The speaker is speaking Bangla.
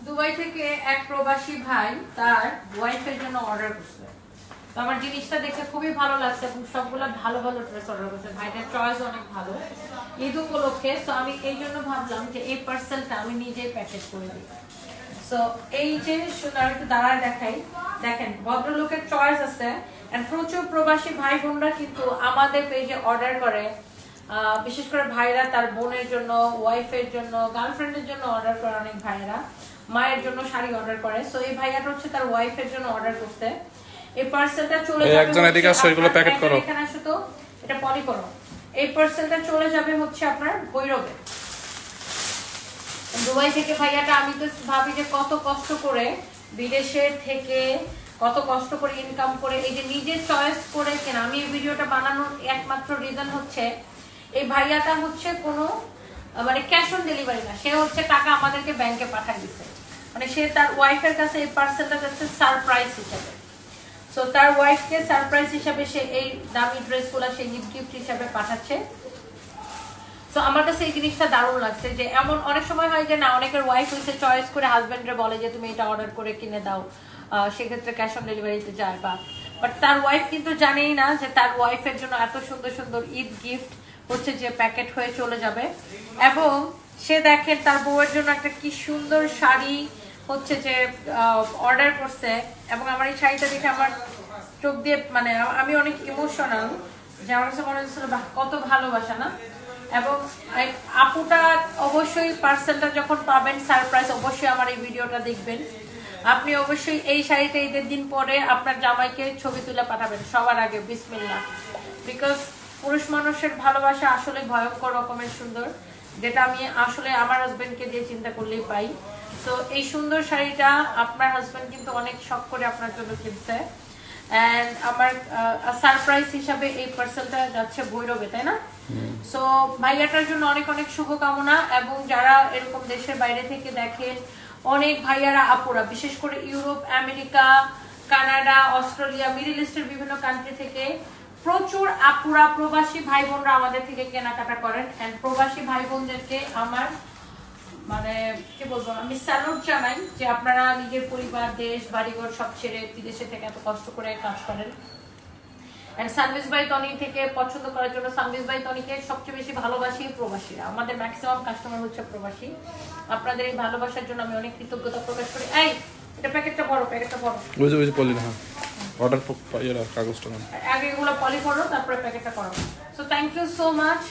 দুবাই থেকে এক প্রবাসী ভাই তার ওয়াইফের জন্য অর্ডার করছে। তো আমার জিনিসটা দেখে খুবই ভালো লাগছে এবং সবগুলো ভালো ভালো ড্রেস অর্ডার করছে। ভাইটার চয়েস অনেক ভালো ঈদ উপলক্ষে। তো আমি এই জন্য ভাবলাম যে এই পার্সেলটা আমি নিজেই প্যাকেজ করে দিই। সো এই যে সুন্দর একটু দাঁড়ায় দেখাই, দেখেন ভদ্রলোকের চয়েস আছে। এন্ড প্রচুর প্রবাসী ভাই বোনরা কিন্তু আমাদের পেজে অর্ডার করে, বিশেষ করে ভাইরা তার বোনের জন্য, ওয়াইফের জন্য, গার্লফ্রেন্ডের জন্য অর্ডার করে। অনেক ভাইরা মায়ের জন্য শাড়ি অর্ডার করে। সো এই ভাইয়াটা হচ্ছে তার ওয়াইফের জন্য অর্ডার করতে। এই পার্সেলটা চলে যাবে একজন এদিকে আসো, এগুলো প্যাকেট করো। এখানে আসো তো, এটা পলি করো। এই পার্সেলটা চলে যাবে হচ্ছে আপনার ভৈরবে, দুবাই থেকে। ভাইয়াটা আমি তো ভাবি যে কত কষ্ট করে বিদেশের থেকে কত কষ্ট করে ইনকাম করে এই যে নিজের চয়েস করে কেনা। আমি এই ভিডিওটা বানানোর একমাত্র রিজন হচ্ছে এই ভাইয়াটা হচ্ছে কোনো মানে ক্যাশ অন ডেলিভারি না, সে হচ্ছে টাকা আমাদেরকে ব্যাংকে পাঠিয়ে দিচ্ছে। মানে সে তার ওয়াইফের কাছে এই পার্সেলটা যাচ্ছে সারপ্রাইজ হিসেবে। সো তার ওয়াইফকে সারপ্রাইজ হিসেবে সে এই দামি ড্রেসগুলো সে গিফট হিসেবে পাঠাচ্ছে। সো আমার কাছে এই জিনিসটা দারুণ লাগছে যে এমন অনেক সময় হয় যে না, অনেকের ওয়াইফ হচ্ছে চয়েস করে হাজবেন্ডরে বলে যে তুমি এটা অর্ডার করে কিনে দাও, সেক্ষেত্রে ক্যাশ অন ডেলিভারিতে যায়। বাট তার ওয়াইফ কিন্তু জানেই না যে তার ওয়াইফের জন্য এত সুন্দর সুন্দর ঈদ গিফট হচ্ছে যে প্যাকেট হয়ে চলে যাবে। এবং সে দেখেন তার বউয়ের জন্য একটা কি সুন্দর শাড়ি হচ্ছে যে অর্ডার করছে। এবং আমার এই শাড়িটা দেখে আমার চোখ দিয়ে মানে আমি অনেক ইমোশনাল, যে আমার কাছে মনে হচ্ছিল কত ভালোবাসা না। এবং আপুটা অবশ্যই পার্সেলটা যখন পাবেন সারপ্রাইজ, অবশ্যই আমার এই ভিডিওটা দেখবেন। আপনি অবশ্যই এই শাড়িটা ঈদের দিন পরে আপনার জামাইকে ছবি তুলে পাঠাবেন সবার আগে বিসমিল্লাহ। বিকজ পুরুষ মানুষের ভালোবাসা আসলে ভয়ঙ্কর রকমের সুন্দর, যেটা আমি আসলে আমার হাজবেন্ডকে দিয়ে চিন্তা করলেই পাই। তো এই সুন্দর শাড়িটা আপনার হাজবেন্ড কিন্তু অনেক শখ করে আপনার জন্য কিনছে। এন্ড আমার সারপ্রাইজ হিসাবে এই পার্সেলটা যাচ্ছে ভৈরবে, তাই না? সো ভাইয়াটার জন্য অনেক অনেক শুভকামনা। এবং যারা এরকম দেশের বাইরে থেকে দেখেন, অনেক ভাইয়ারা আপুরা বিশেষ করে Europe, America, Canada, Australia, middle ইস্টের বিভিন্ন কান্ট্রি থেকে প্রচুর আপুরা প্রবাসী ভাই বোনরা আমাদের থেকে কেনাকাটা করেন। এন্ড প্রবাসী ভাই বোনদেরকে আমার মানে কি বলবো, আমি স্যালুট জানাই যে আপনারা নিজের পরিবার, দেশ, বাড়িঘর সব ছেড়ে বিদেশে থেকে এত কষ্ট করে কাজ করেন। এন্ড সানভিজ বাই টনি থেকে পছন্দ করার জন্য, সানভিজ বাই টনিকে সবচেয়ে বেশি ভালোবাসি প্রবাসীরা। আমাদের ম্যাক্সিমাম কাস্টমার হচ্ছে প্রবাসী। আপনাদের এই ভালোবাসার জন্য আমি অনেক কৃতজ্ঞতা প্রকাশ করি। এই এটা প্যাকেটটা বড়, প্যাকেটটা বড়, বুঝে পড়লি না। অর্ডার পাইয়ে কাগজটা আগে এগুলো পলি করো, তারপরে প্যাকেটটা করো। So thank you so much.